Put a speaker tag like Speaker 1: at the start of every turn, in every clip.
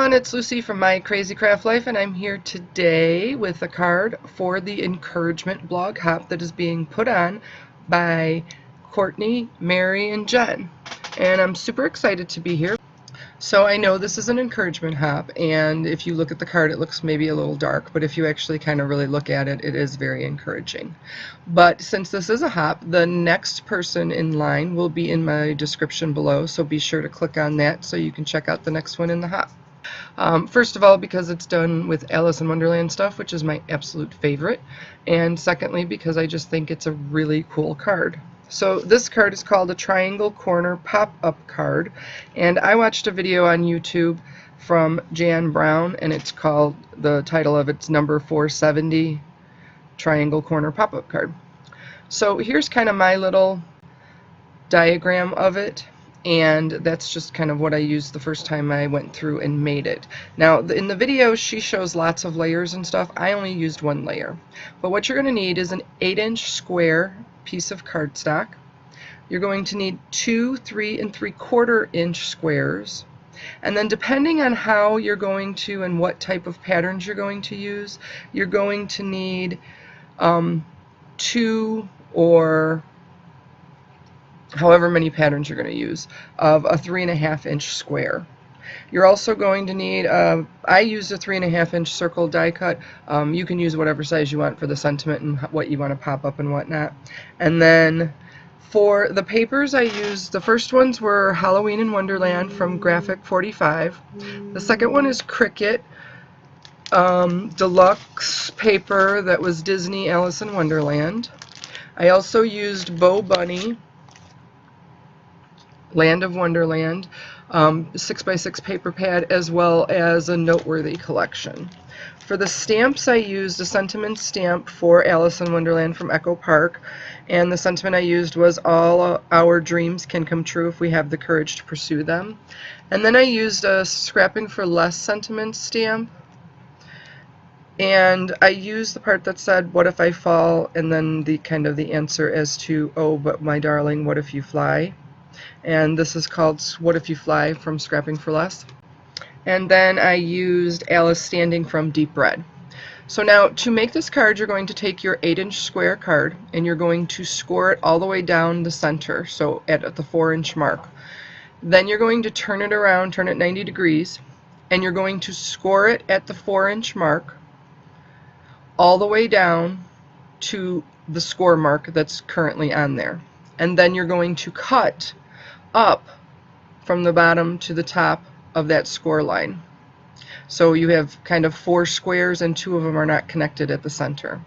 Speaker 1: everyone, it's Lucy from My Crazy Craft Life, and I'm here today with a card for the encouragement blog hop that is being put on by Courtney, Mary, and Jenn. And I'm super excited to be here. So I know this is an encouragement hop, and if you look at the card it looks maybe a little dark, but if you actually kind of really look at it, it is very encouraging. But since this is a hop, the next person in line will be in my description below, so be sure to click on that so you can check out the next one in the hop. First of all, because it's done with Alice in Wonderland stuff, which is my absolute favorite, and secondly because I just think it's a really cool card. So this card is called a Triangle Corner Pop-Up Card, and I watched a video on YouTube from Jan Brown, and it's called, the title of it's number 470 Triangle Corner Pop-Up Card. So here's kind of my little diagram of it, and that's just kind of what I used the first time I went through and made it. Now in the video she shows lots of layers and stuff. I only used one layer, but what you're going to need is an 8-inch square piece of cardstock. You're going to need 2 3 3/4 inch squares, and then depending on how you're going to and what type of patterns you're going to use, you're going to need 2 or however many patterns you're going to use of a 3.5 inch square. You're also going to need, I used a 3.5 inch circle die cut. You can use whatever size you want for the sentiment and what you want to pop up and whatnot. And then for the papers I used, the first ones were Halloween in Wonderland from Graphic 45. The second one is Cricket deluxe paper that was Disney Alice in Wonderland. I also used Bo Bunny Land of Wonderland 6x6 paper pad, as well as a Noteworthy collection. For the stamps I used a sentiment stamp for Alice in Wonderland from Echo Park, and the sentiment I used was all our dreams can come true if we have the courage to pursue them. And then I used a Scrapping for Less sentiment stamp, and I used the part that said what if I fall, and then the kind of the answer as to, oh but my darling, what if you fly. And this is called What If You Fly from Scrapping for Less. And then I used Alice Standing from Deep Red. So now to make this card, you're going to take your 8-inch square card and you're going to score it all the way down the center, so at the 4-inch mark. Then you're going to turn it around, turn it 90 degrees, and you're going to score it at the 4-inch mark all the way down to the score mark that's currently on there. And then you're going to cut up from the bottom to the top of that score line. So you have kind of 4 squares and 2 of them are not connected at the center.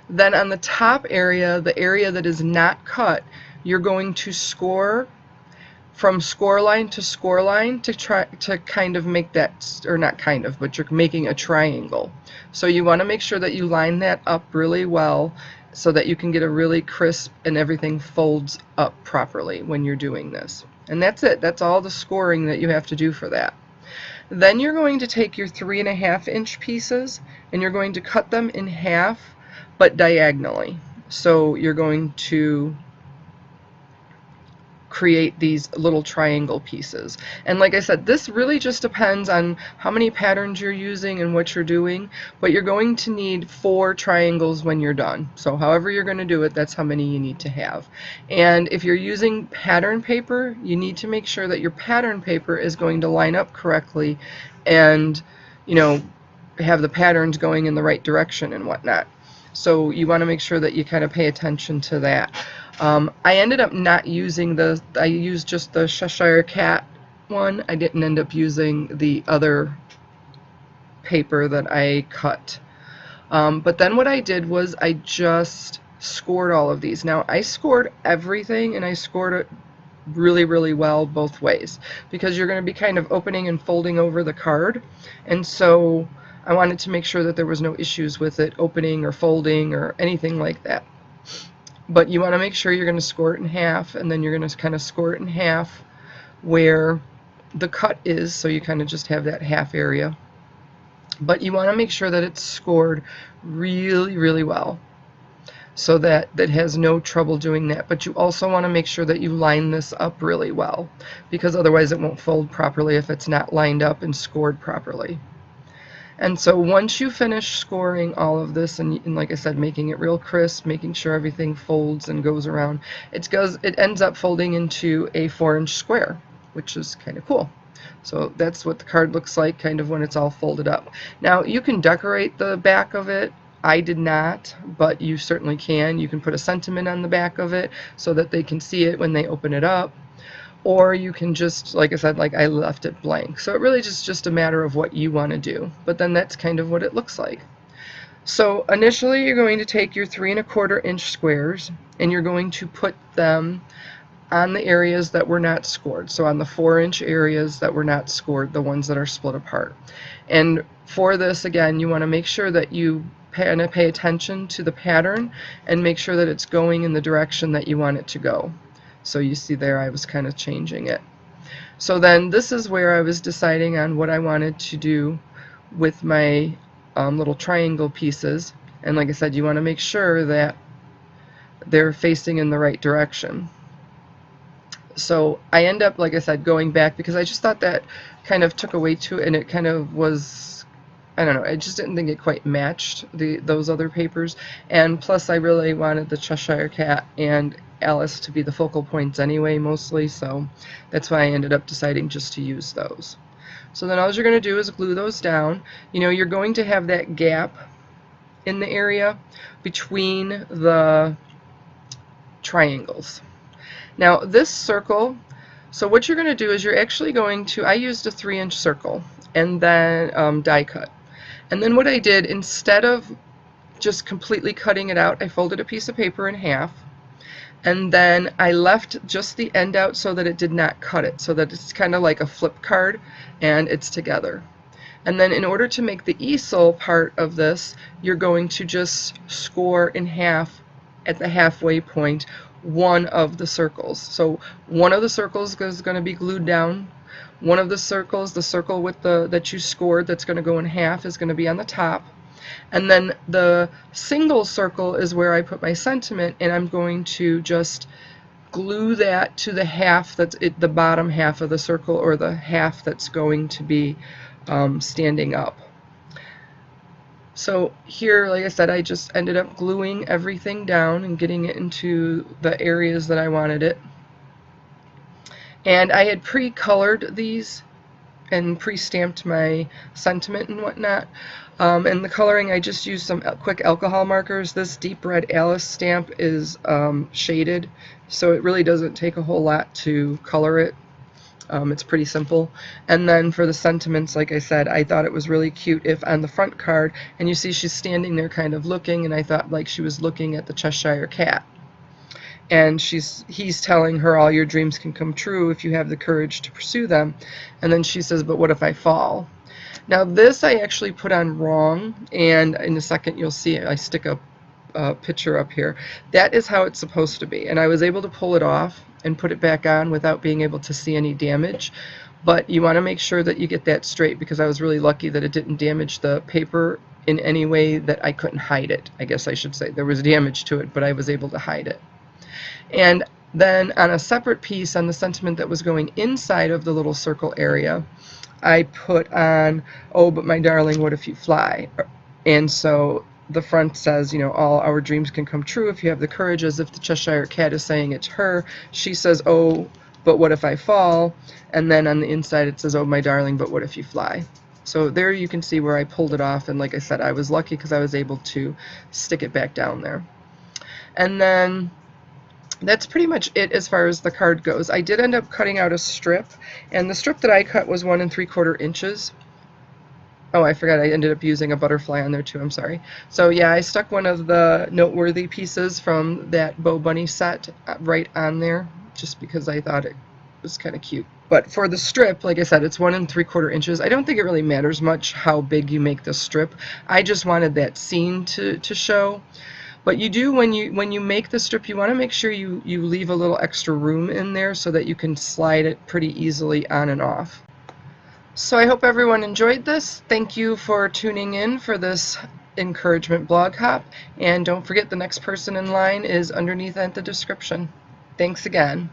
Speaker 1: Then on the top area, the area that is not cut, you're going to score from score line to score line to try to kind of make that, or not kind of, but you're making a triangle. So you want to make sure that you line that up really well so that you can get a really crisp and everything folds up properly when you're doing this. And that's it. That's all the scoring that you have to do for that. Then you're going to take your 3.5 inch pieces and you're going to cut them in half, but diagonally. So you're going to create these little triangle pieces. And like I said, this really just depends on how many patterns you're using and what you're doing, but you're going to need 4 triangles when you're done. So however you're going to do it, that's how many you need to have. And if you're using pattern paper, you need to make sure that your pattern paper is going to line up correctly and, you know, have the patterns going in the right direction and whatnot. So you want to make sure that you kind of pay attention to that. I ended up not using I used just the Cheshire Cat one. I didn't end up using the other paper that I cut. But then what I did was I just scored all of these. Now I scored everything and I scored it really, really well both ways because you're going to be kind of opening and folding over the card, and so I wanted to make sure that there was no issues with it opening or folding or anything like that. But you want to make sure you're going to score it in half, and then you're going to kind of score it in half where the cut is, so you kind of just have that half area. But you want to make sure that it's scored really, really well. so that has no trouble doing that. But you also want to make sure that you line this up really well, because otherwise it won't fold properly if it's not lined up and scored properly. And so once you finish scoring all of this, and like I said, making it real crisp, making sure everything folds and goes around, it ends up folding into a 4-inch square, which is kind of cool. So that's what the card looks like kind of when it's all folded up. Now you can decorate the back of it. I did not, but you certainly can. You can put a sentiment on the back of it so that they can see it when they open it up. Or you can just, like I said, like I left it blank. So it really just a matter of what you want to do. But then that's kind of what it looks like. So initially you're going to take your 3¼ inch squares and you're going to put them on the areas that were not scored. So on the 4-inch areas that were not scored, the ones that are split apart. And for this, again, you want to make sure that you pay attention to the pattern and make sure that it's going in the direction that you want it to go. So you see there I was kind of changing it. So then this is where I was deciding on what I wanted to do with my little triangle pieces. And like I said, you want to make sure that they're facing in the right direction. So I end up, like I said, going back because I just thought that kind of took away to it, and it kind of was, I don't know, I just didn't think it quite matched those other papers. And plus I really wanted the Cheshire Cat and Alice to be the focal points anyway, mostly, so that's why I ended up deciding just to use those. So then all you're going to do is glue those down. You know, you're going to have that gap in the area between the triangles. Now this circle, so what you're going to do is you're actually going to, I used a 3-inch circle and then die cut. And then what I did, instead of just completely cutting it out, I folded a piece of paper in half, and then I left just the end out so that it did not cut it, so that it's kind of like a flip card and it's together. And then in order to make the easel part of this, you're going to just score in half at the halfway point one of the circles. So one of the circles is going to be glued down. One of the circles, the circle with that you scored that's going to go in half, is going to be on the top. And then the single circle is where I put my sentiment, and I'm going to just glue that to the half that's the bottom half of the circle, or the half that's going to be standing up. So here, like I said, I just ended up gluing everything down and getting it into the areas that I wanted it. And I had pre-colored these and pre-stamped my sentiment and whatnot. And the coloring, I just used some quick alcohol markers. This deep red Alice stamp is shaded, so it really doesn't take a whole lot to color it. It's pretty simple. And then for the sentiments, like I said, I thought it was really cute if on the front card, and you see she's standing there kind of looking, and I thought like she was looking at the Cheshire Cat. And he's telling her all your dreams can come true if you have the courage to pursue them. And then she says, but what if I fall? Now this I actually put on wrong, and in a second you'll see it. I stick a picture up here. That is how it's supposed to be, and I was able to pull it off and put it back on without being able to see any damage. But you want to make sure that you get that straight, because I was really lucky that it didn't damage the paper in any way that I couldn't hide it. I guess I should say there was damage to it, but I was able to hide it. And then on a separate piece, on the sentiment that was going inside of the little circle area, I put on, oh, but my darling, what if you fly? And so the front says, you know, all our dreams can come true if you have the courage, as if the Cheshire Cat is saying it to her. She says, oh, but what if I fall? And then on the inside it says, oh, my darling, but what if you fly? So there you can see where I pulled it off, and like I said, I was lucky because I was able to stick it back down there. And then that's pretty much it as far as the card goes. I did end up cutting out a strip, and the strip that I cut was 1 3/4 inches. Oh, I forgot I ended up using a butterfly on there too, I'm sorry. So yeah, I stuck one of the noteworthy pieces from that Bow Bunny set right on there, just because I thought it was kind of cute. But for the strip, like I said, it's 1 3/4 inches. I don't think it really matters much how big you make the strip. I just wanted that scene to show. But you do, when you make the strip, you want to make sure you leave a little extra room in there so that you can slide it pretty easily on and off. So I hope everyone enjoyed this. Thank you for tuning in for this encouragement blog hop. And don't forget, the next person in line is underneath at the description. Thanks again.